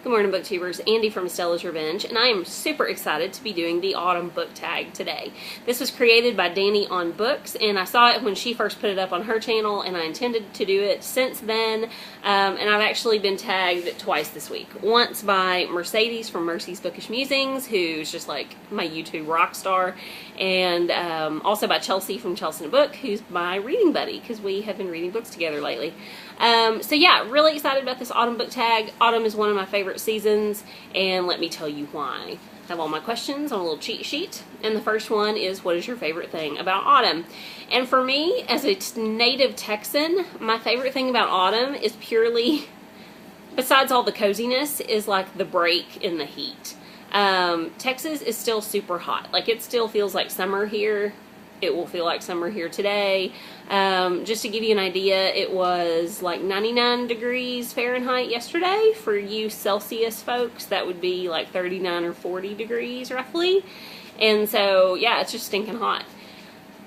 Good morning, booktubers. Andy from Stella's Revenge, and I am super excited to be doing the autumn book tag today. This was created by Dani on Books, and I saw it when she first put it up on her channel, and I intended to do it since then, and I've actually been tagged twice this week. Once by Mercedes from Mercy's Bookish Musings, who's just like my YouTube rock star, and also by Chelsea from Chels in a Book, who's my reading buddy, because we have been reading books together lately. So yeah, really excited about this autumn book tag. Autumn is one of my favorite seasons, and let me tell you why. I have all my questions on a little cheat sheet, and the first one is, what is your favorite thing about autumn? And for me, as a native Texan, my favorite thing about autumn is purely, besides all the coziness, is like the break in the heat. Texas is still super hot. Like, it still feels like summer here. It will feel like summer here today. Just to give you an idea, it was like 99 degrees Fahrenheit yesterday. For you Celsius folks, that would be like 39 or 40 degrees roughly. And so, yeah, it's just stinking hot.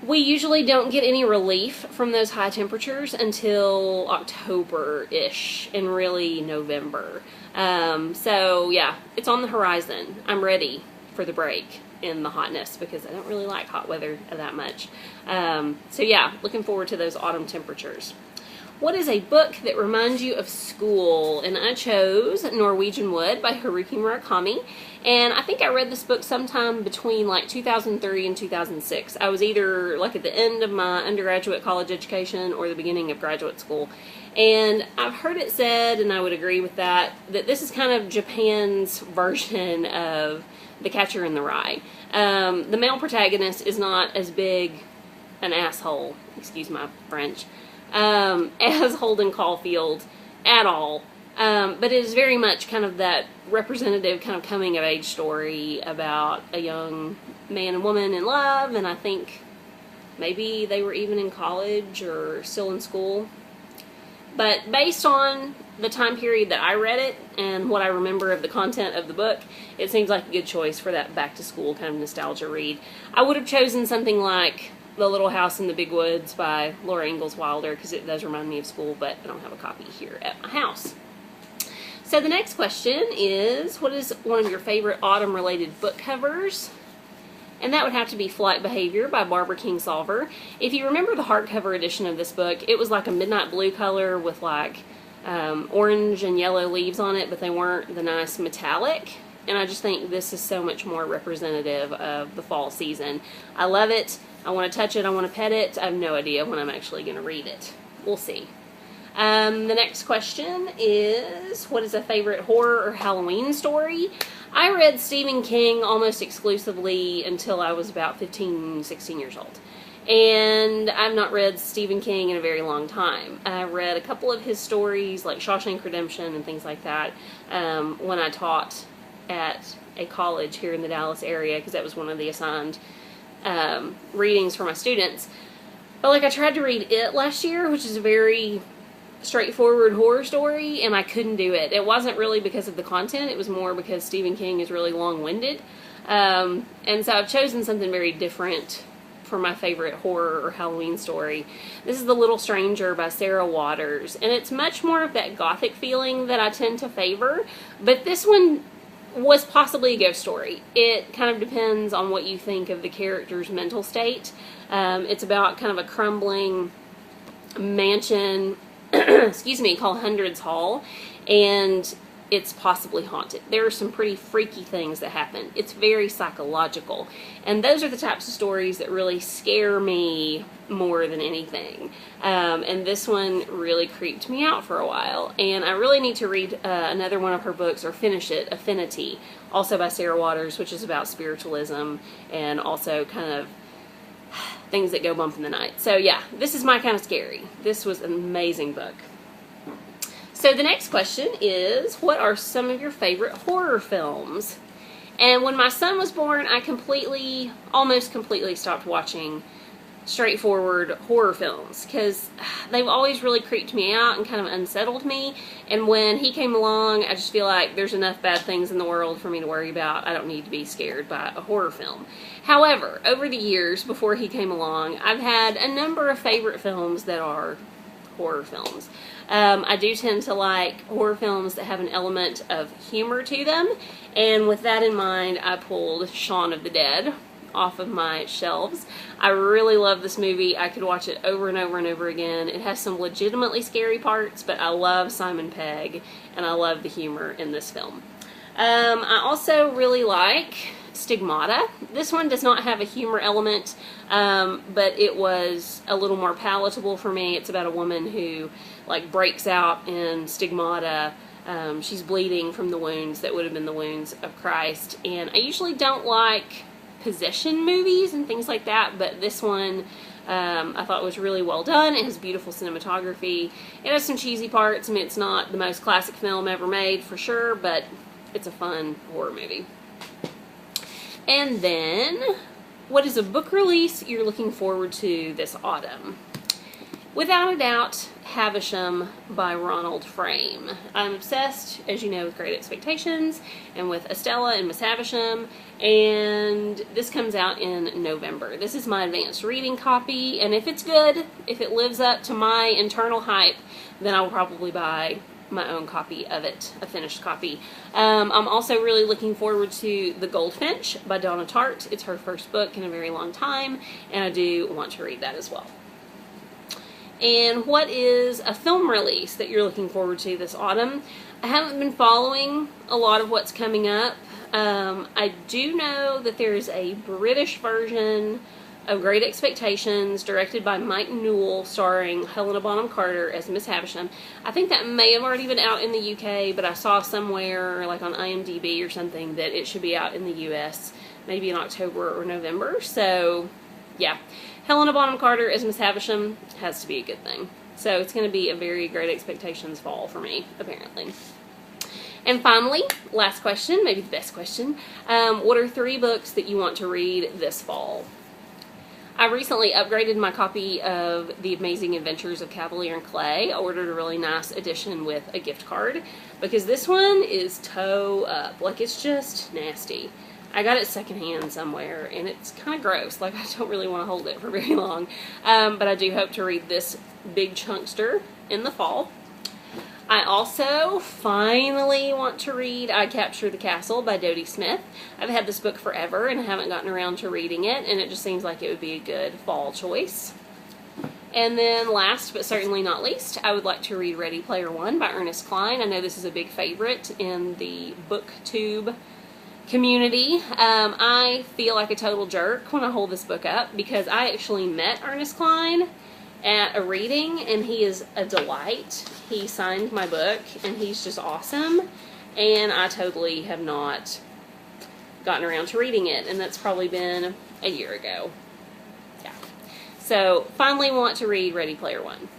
We usually don't get any relief from those high temperatures until October-ish and really November. So, yeah, it's on the horizon. I'm ready for the break in the hotness because I don't really like hot weather that much. So yeah, looking forward to those autumn temperatures. What is a book that reminds you of school? And I chose Norwegian Wood by Haruki Murakami. And I think I read this book sometime between like 2003 and 2006. I was either like at the end of my undergraduate college education or the beginning of graduate school. And I've heard it said, and I would agree with that, that this is kind of Japan's version of The Catcher in the Rye. The male protagonist is not as big an asshole, excuse my French, as Holden Caulfield at all. But it is very much kind of that representative kind of coming of age story about a young man and woman in love, and I think maybe they were even in college or still in school. But based on the time period that I read it and what I remember of the content of the book, it seems like a good choice for that back-to-school kind of nostalgia read. I would have chosen something like The Little House in the Big Woods by Laura Ingalls Wilder, because it does remind me of school, but I don't have a copy here at my house. So the next question is, what is one of your favorite autumn-related book covers? And that would have to be Flight Behavior by Barbara Kingsolver. If you remember the hardcover edition of this book, it was like a midnight blue color with like orange and yellow leaves on it, but they weren't the nice metallic. And I just think this is so much more representative of the fall season. I love it. I want to touch it. I want to pet it. I have no idea when I'm actually going to read it. We'll see. The next question is, what is a favorite horror or Halloween story? I read Stephen King almost exclusively until I was about 15, 16 years old. And I've not read Stephen King in a very long time. I read a couple of his stories, like Shawshank Redemption and things like that, when I taught at a college here in the Dallas area, because that was one of the assigned readings for my students. But like, I tried to read It last year, which is a very straightforward horror story, and I couldn't do it. It wasn't really because of the content, it was more because Stephen King is really long-winded. And so I've chosen something very different for my favorite horror or Halloween story. This is The Little Stranger by Sarah Waters, and it's much more of that gothic feeling that I tend to favor, but this one was possibly a ghost story. It kind of depends on what you think of the character's mental state. It's about kind of a crumbling mansion excuse me, called Hundreds Hall, and it's possibly haunted. There are some pretty freaky things that happen. It's very psychological, and those are the types of stories that really scare me more than anything. And this one really creeped me out for a while, and I really need to read another one of her books, or finish it, Affinity, also by Sarah Waters, which is about spiritualism and also kind of things that go bump in the night. So yeah, this is my kind of scary. This was an amazing book. So the next question is, what are some of your favorite horror films? And when my son was born, I almost completely stopped watching straightforward horror films, because they've always really creeped me out and kind of unsettled me. And when he came along, I just feel like there's enough bad things in the world for me to worry about. I don't need to be scared by a horror film. However, over the years before he came along, I've had a number of favorite films that are horror films. I do tend to like horror films that have an element of humor to them, and with that in mind, I pulled Shaun of the Dead off of my shelves. I really love this movie. I could watch it over and over and over again. It has some legitimately scary parts, but I love Simon Pegg, and I love the humor in this film. I also really like Stigmata. This one does not have a humor element, but it was a little more palatable for me. It's about a woman who like breaks out in stigmata. She's bleeding from the wounds that would have been the wounds of Christ, and I usually don't like possession movies and things like that, but this one I thought was really well done. It has beautiful cinematography. It has some cheesy parts. I mean, it's not the most classic film ever made for sure, but it's a fun horror movie. And then, what is a book release you're looking forward to this autumn? Without a doubt, Havisham by Ronald Frame. I'm obsessed, as you know, with Great Expectations and with Estella and Miss Havisham, and this comes out in November. This is my advanced reading copy, and if it's good, if it lives up to my internal hype, then I will probably buy my own copy of it, a finished copy. I'm also really looking forward to The Goldfinch by Donna Tartt. It's her first book in a very long time, and I do want to read that as well. And what is a film release that you're looking forward to this autumn? I haven't been following a lot of what's coming up. I do know that there's a British version of Great Expectations directed by Mike Newell, starring Helena Bonham Carter as Miss Havisham. I think that may have already been out in the UK, but I saw somewhere like on IMDb or something that it should be out in the US maybe in October or November. So yeah, Helena Bonham Carter as Miss Havisham has to be a good thing. So it's going to be a very Great Expectations fall for me, apparently. And finally, last question, maybe the best question. What are 3 books that you want to read this fall? I recently upgraded my copy of The Amazing Adventures of Cavalier and Clay. I ordered a really nice edition with a gift card because this one is toe up. Like, it's just nasty. I got it secondhand somewhere, and it's kind of gross. Like, I don't really want to hold it for very long. But I do hope to read this big chunkster in the fall. I also finally want to read I Captured the Castle by Dodie Smith. I've had this book forever, and I haven't gotten around to reading it, and it just seems like it would be a good fall choice. And then last but certainly not least, I would like to read Ready Player One by Ernest Cline. I know this is a big favorite in the BookTube community. I feel like a total jerk when I hold this book up because I actually met Ernest Cline at a reading, and he is a delight. He signed my book, and he's just awesome, and I totally have not gotten around to reading it, and that's probably been a year ago. Yeah. So, finally want to read Ready Player One.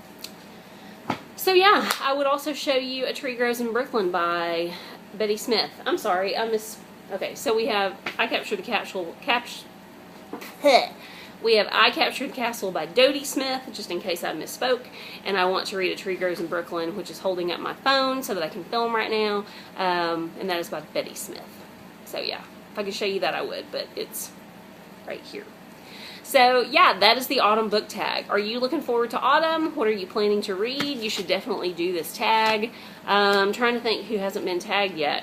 So yeah, I would also show you A Tree Grows in Brooklyn by Betty Smith. I'm sorry, okay, so we have I Captured the Castle, we have I Captured the Castle by Dodie Smith, just in case I misspoke, and I want to read A Tree Grows in Brooklyn, which is holding up my phone so that I can film right now, and that is by Betty Smith. So yeah, if I could show you that I would, but it's right here. So yeah, that is the autumn book tag. Are you looking forward to autumn? What are you planning to read? You should definitely do this tag. I'm trying to think who hasn't been tagged yet.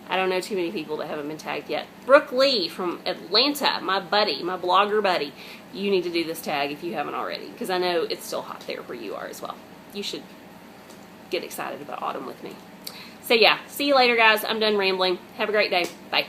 I don't know too many people that haven't been tagged yet. Brooke Lee from Atlanta, my buddy, my blogger buddy. You need to do this tag if you haven't already, because I know it's still hot there where you are as well. You should get excited about autumn with me. So yeah, see you later, guys. I'm done rambling. Have a great day. Bye.